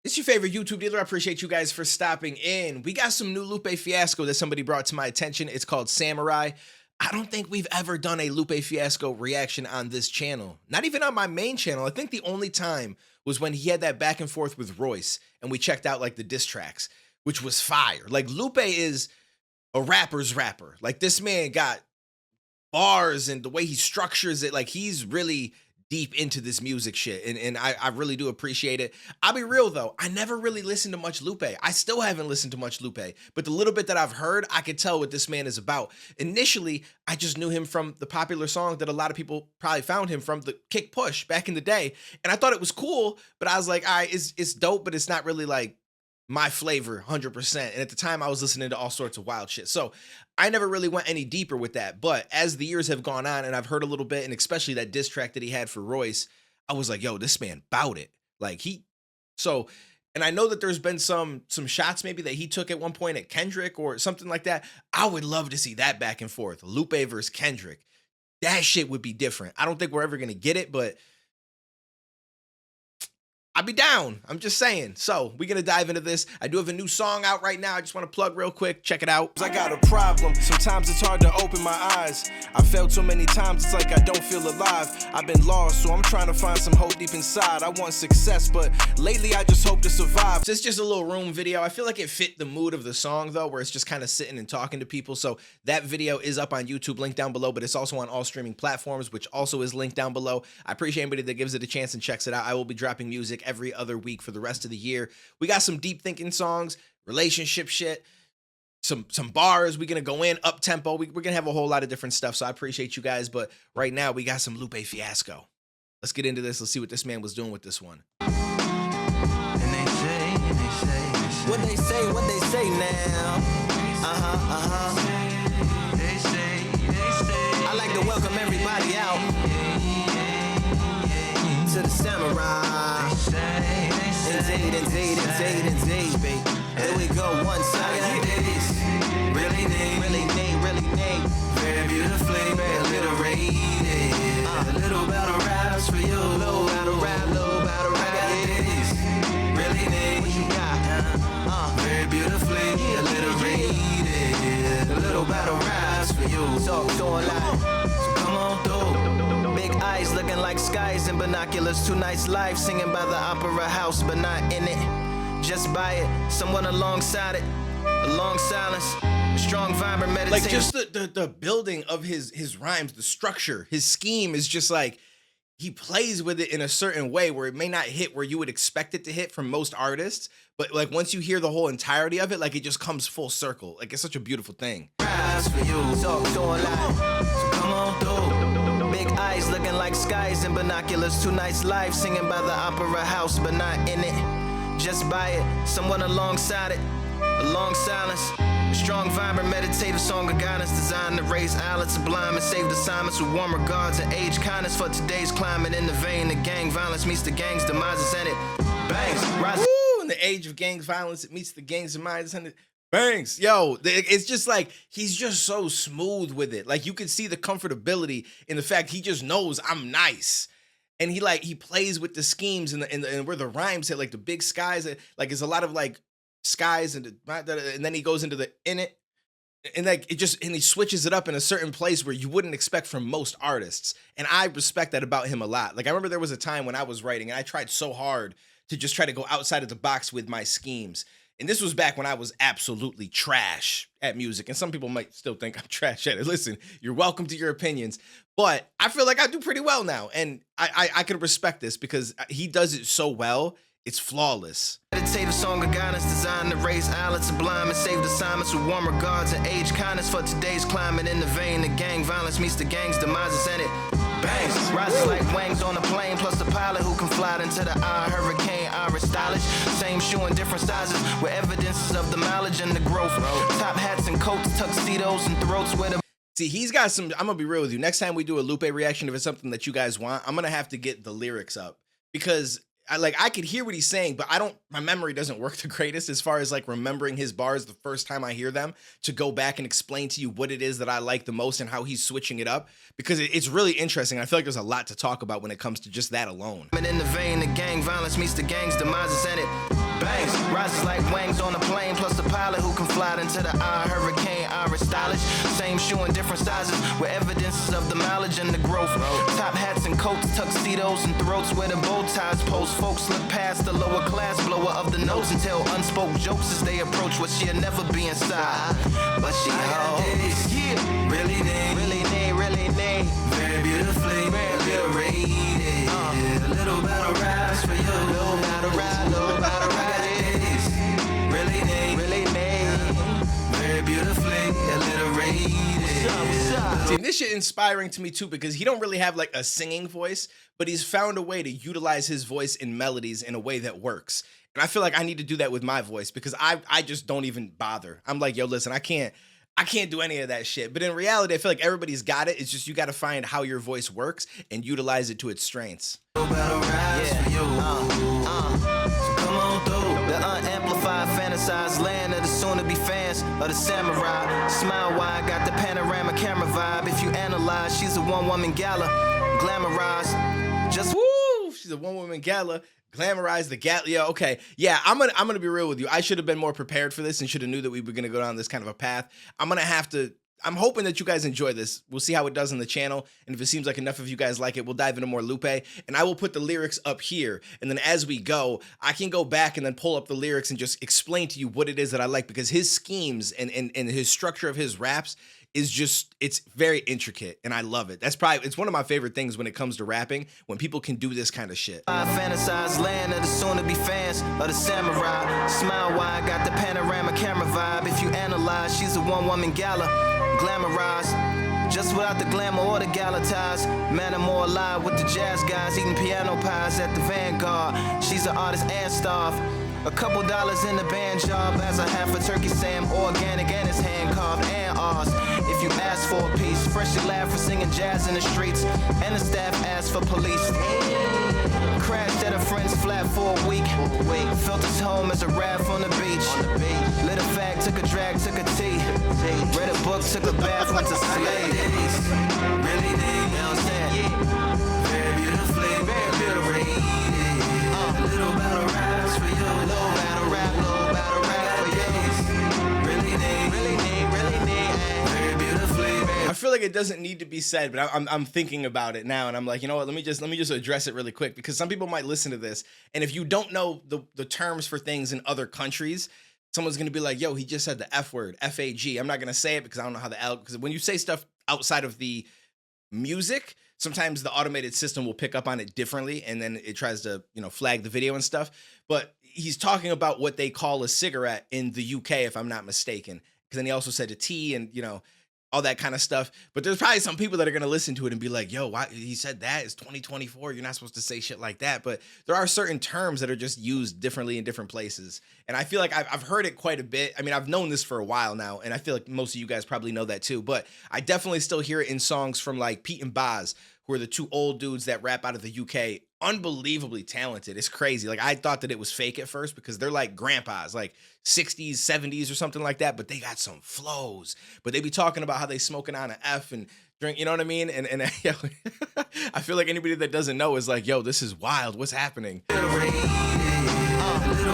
It's your favorite YouTube dealer. I appreciate you guys for stopping in. We got some new Lupe Fiasco that somebody brought to my attention. It's called Samurai. I don't think we've ever done a Lupe Fiasco reaction on this channel. Not even on my main channel. I think the only time was when he had that back and forth with Royce and we checked out like the diss tracks, which was fire. Like Lupe is a rapper's rapper. Like this man got bars and the way he structures it, like he's really deep into this music shit, and I really do appreciate it. I'll be real though, I never really listened to much Lupe. I still haven't listened to much Lupe, but the little bit that I've heard, I could tell what this man is about. Initially, I just knew him from the popular song that a lot of people probably found him from, the Kick Push back in the day, and I thought it was cool, but I was like, all right, it's dope, but it's not really like my flavor 100%. And at the time I was listening to all sorts of wild shit. So I never really went any deeper with that. But as the years have gone on and I've heard a little bit, and especially that diss track that he had for Royce, I was like, yo, this man bout it. Like and I know that there's been some shots maybe that he took at one point at Kendrick or something like that. I would love to see that back and forth. Lupe versus Kendrick. That shit would be different. I don't think we're ever going to get it, but I'd be down. I'm just saying. So we're going to dive into this. I do have a new song out right now. I just want to plug real quick. Check it out. I got a problem. Sometimes it's hard to open my eyes. I failed so many times, it's like I don't feel alive. I've been lost, so I'm trying to find some hope deep inside. I want success, but lately I just hope to survive. So it's just a little room video. I feel like it fit the mood of the song though, where it's just kind of sitting and talking to people. So that video is up on YouTube, link down below, but it's also on all streaming platforms, which also is linked down below. I appreciate anybody that gives it a chance and checks it out. I will be dropping music every other week for the rest of the year. We got some deep thinking songs, relationship shit, some bars. We're gonna go in up tempo. We're gonna have a whole lot of different stuff. So I appreciate you guys. But right now we got some Lupe Fiasco. Let's get into this. Let's see what this man was doing with this one. And they say what they say now. They say I like to welcome everybody out to the Samurai. Indeed, baby. Here we go, one side like this. Really need. Very beautifully, very alliterated. A little battle raps for you. Little battle rap. I got this. Really need. What you got? Very beautifully alliterated. A little battle raps for you. So come on through. Big eyes looking like skies and binoculars. Two nights live singing by the opera house, but not in it. Just by it, someone alongside it. A long silence, a strong vibrant meditation. Like just the building of his rhymes, the structure, his scheme is just like, he plays with it in a certain way where it may not hit where you would expect it to hit from most artists, but like once you hear the whole entirety of it, like it just comes full circle. Like it's such a beautiful thing. For you. So come on through. Big eyes looking like skies and binoculars. Two nights live singing by the opera house, but not in it. Just by it, someone alongside it. A long silence, a strong vibrant meditative song of guidance designed to raise eyelids sublime and save assignments with warm regards and age kindness for today's climate. In the vein of gang violence meets the gang's demises and it bangs. In the age of gang violence, it meets the gang's demises and it bangs. Yo, it's just like, he's just so smooth with it. Like you can see the comfortability in the fact he just knows I'm nice. And he plays with the schemes and where the rhymes hit, like the big skies, like it's a lot of like skies and then he goes into the in it and like he switches it up in a certain place where you wouldn't expect from most artists. And I respect that about him a lot. Like I remember there was a time when I was writing and I tried so hard to just try to go outside of the box with my schemes. And this was back when I was absolutely trash at music. And some people might still think I'm trash at it. Listen, you're welcome to your opinions. But I feel like I do pretty well now. And I can respect this because he does it so well. It's flawless. Meditative song of guidance designed to raise eyelids sublime and save assignments with warm regards and age kindness for today's climate. In the vein of gang violence meets the gang's demises and it bangs. Rises like wings on a plane, plus the pilot who can fly into the eye. Hurricane, iris stylish. Same shoe in different sizes with evidences of the mileage and the growth. Top hats and coats, tuxedos and throats with a See, he's got some, I'm gonna be real with you. Next time we do a Lupe reaction, if it's something that you guys want, I'm gonna have to get the lyrics up because I could hear what he's saying, but my memory doesn't work the greatest as far as like remembering his bars the first time I hear them to go back and explain to you what it is that I like the most and how he's switching it up because it's really interesting. I feel like there's a lot to talk about when it comes to just that alone. In the vein of gang violence meets the gang's demises and it Rises like wings on a plane, plus the pilot who can fly into the eye. Hurricane, Irish stylish. Same shoe in different sizes, with evidences of the mileage and the growth. Top hats and coats, tuxedos and throats where the bow ties post. Folks look past the lower class blower of the notes and tell unspoke jokes as they approach what she'll never be inside. But she holds, yeah, really need, very beautifully, very rated. A little battle raps for you, little battle rap, really need, very beautifully, alliterated. See, this shit inspiring to me too, because he don't really have like a singing voice, but he's found a way to utilize his voice in melodies in a way that works. And I feel like I need to do that with my voice, because I just don't even bother. I'm like, yo, listen, I can't do any of that shit. But in reality, I feel like everybody's got it. It's just you got to find how your voice works and utilize it to its strengths. The unamplified, fantasized land of the soon-to-be fans of the samurai. Smile wide, got the panorama camera vibe. If you analyze, she's a one-woman gala, glamorized. Just woo, she's a one-woman gala. Glamorize the gala. Yeah, okay. Yeah, I'm gonna be real with you. I should have been more prepared for this and should have knew that we were gonna go down this kind of a path. I'm hoping that you guys enjoy this. We'll see how it does on the channel. And if it seems like enough of you guys like it, we'll dive into more Lupe. And I will put the lyrics up here. And then as we go, I can go back and then pull up the lyrics and just explain to you what it is that I like. Because his schemes and his structure of his raps is just, it's very intricate. And I love it. It's one of my favorite things when it comes to rapping, when people can do this kind of shit. I fantasize land of the soon-to-be fans of the samurai. Smile wide, got the panorama camera vibe. If you analyze, she's a one-woman gala, glamorized. Just without the glamour or the gala ties. Man, I'm more alive with the jazz guys, eating piano pies at the Vanguard. She's an artist and staff. A couple dollars in the band job as a half a turkey Sam, organic and it's hand carved and ours. If you ask for a piece, freshly laugh for singing jazz in the streets, and the staff asked for police. Crashed at a friend's flat for a week. Felt his home as a raft on the beach. Lit a fag, took a drag, took a tea. Read a book, took a bath, went to sleep. Really deep, you know what I'm saying? Very beautifully, very beautifully. Little battle raps for you. Little battle rap for you. Really need, very beautifully. I feel like it doesn't need to be said, but I'm thinking about it now, and I'm like, you know what? Let me just address it really quick, because some people might listen to this, and if you don't know the terms for things in other countries, someone's gonna be like, yo, he just said the F word, F-A-G. I'm not gonna say it because I don't know how because when you say stuff outside of the music, sometimes the automated system will pick up on it differently, and then it tries to, flag the video and stuff. But he's talking about what they call a cigarette in the UK, if I'm not mistaken. Because then he also said a tea and, all that kind of stuff. But there's probably some people that are going to listen to it and be like, yo, why he said that? It's 2024. You're not supposed to say shit like that. But there are certain terms that are just used differently in different places. And I feel like I've heard it quite a bit. I mean, I've known this for a while now, and I feel like most of you guys probably know that too. But I definitely still hear it in songs from like Pete and Baz, who are the two old dudes that rap out of the UK. Unbelievably talented. It's crazy. Like, I thought that it was fake at first because they're like grandpas, like 60s, 70s or something like that, but they got some flows. But they be talking about how they smoking on an F and drink, you know what I mean? And yo, I feel like anybody that doesn't know is like, yo, this is wild. What's happening? Little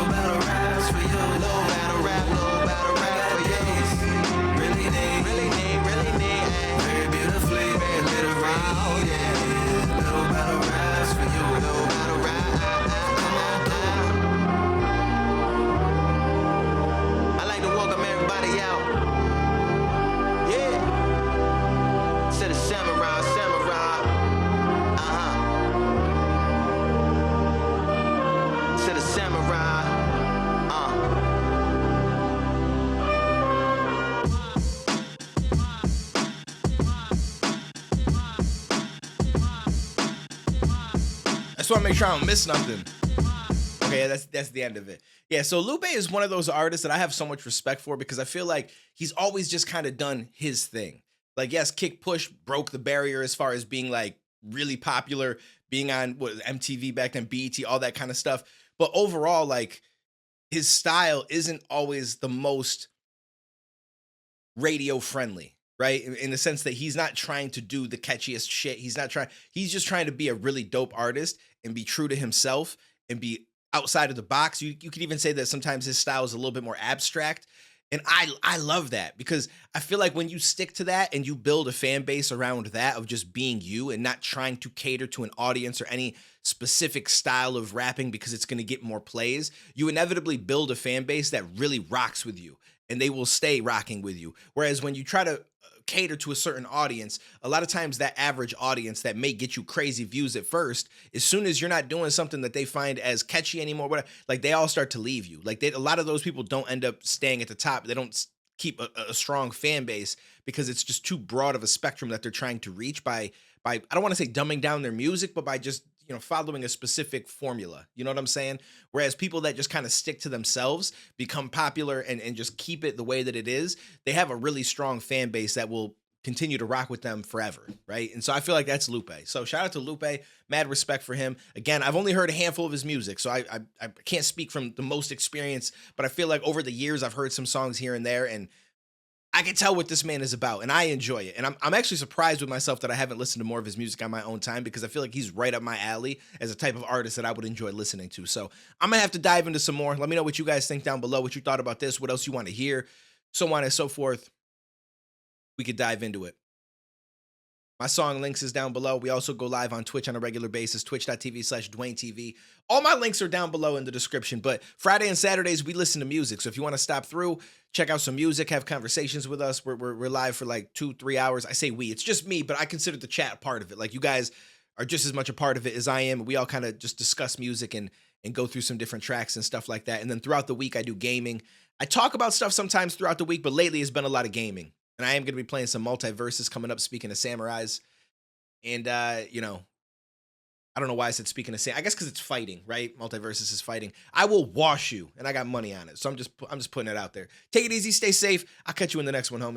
battle raps for you. Little battle rap for you. Really need, very beautifully, very literary. Little battle raps for you. Little battle rap. Come on through. I like to welcome everybody out. Yeah. To the samurai. To the samurai. I just want to make sure I don't miss nothing. Okay, that's the end of it. Yeah, so Lupe is one of those artists that I have so much respect for, because I feel like he's always just kind of done his thing. Like, yes, Kick Push broke the barrier as far as being like really popular, being on MTV back then, BET, all that kind of stuff. But overall, like, his style isn't always the most radio friendly, right? In the sense that he's not trying to do the catchiest shit. He's just trying to be a really dope artist and be true to himself and be outside of the box. You could even say that sometimes his style is a little bit more abstract. And I love that because I feel like when you stick to that and you build a fan base around that of just being you and not trying to cater to an audience or any specific style of rapping because it's going to get more plays, you inevitably build a fan base that really rocks with you and they will stay rocking with you. Whereas when you try to cater to a certain audience, a lot of times that average audience that may get you crazy views at first, as soon as you're not doing something that they find as catchy anymore, whatever, like they all start to leave you. Like a lot of those people don't end up staying at the top. They don't keep a strong fan base because it's just too broad of a spectrum that they're trying to reach by I don't want to say dumbing down their music, but by just following a specific formula. You know what I'm saying? Whereas people that just kind of stick to themselves, become popular and just keep it the way that it is, they have a really strong fan base that will continue to rock with them forever, right? And so I feel like that's Lupe. So shout out to Lupe, mad respect for him. Again, I've only heard a handful of his music, so I can't speak from the most experience, but I feel like over the years I've heard some songs here and there, and I can tell what this man is about, and I enjoy it. And I'm actually surprised with myself that I haven't listened to more of his music on my own time because I feel like he's right up my alley as a type of artist that I would enjoy listening to. So I'm gonna have to dive into some more. Let me know what you guys think down below, what you thought about this, what else you want to hear, so on and so forth. We could dive into it. My song links is down below. We also go live on Twitch on a regular basis, twitch.tv/DwayneTV. All my links are down below in the description, but Friday and Saturdays, we listen to music. So if you want to stop through, check out some music, have conversations with us. We're live for like 2-3 hours. I say we, it's just me, but I consider the chat part of it. Like you guys are just as much a part of it as I am. We all kind of just discuss music and go through some different tracks and stuff like that. And then throughout the week, I do gaming. I talk about stuff sometimes throughout the week, but lately it's been a lot of gaming. And I am going to be playing some multiverses coming up, speaking of samurais. And, I don't know why I said speaking of I guess because it's fighting, right? Multiverses is fighting. I will wash you, and I got money on it. So I'm just putting it out there. Take it easy, stay safe. I'll catch you in the next one, homie.